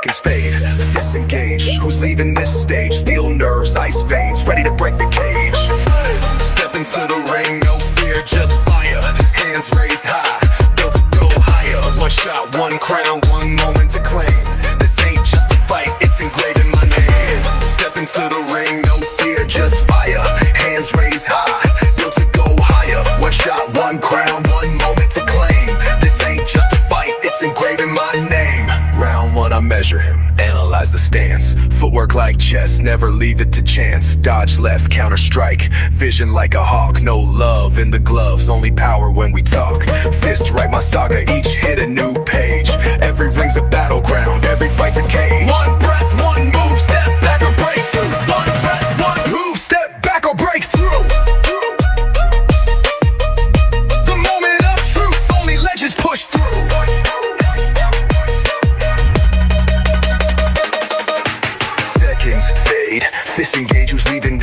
seconds fade, disengage. Who's leaving this stage? Steel nerves, ice veins, ready to break the cage. Step into the ring, no fear, just fire. Hands raised high, built to go higher. One shot, one crown, one moment to claim. This ain't just a fight, it's engraved in my name. Step into the ring, no fear, just fire. Hands raised high, built to go higher. One shot, one crown, one moment to claim. This ain't just a fight, it's engraved in my name. Round one, I measure him, analyze the stance. Footwork like chess, never leave it to chance. Dodge left, counter strike, vision like a hawk. No love in the gloves, only power when we talk. Fist write my saga, each hit a new page. Every ring's a battleground, every fight's a cage. One breath, one move, step back or break through. One breath, one move, step back or break through. The moment of truth, only legends push through. Seconds fade, fist engage, who's leaving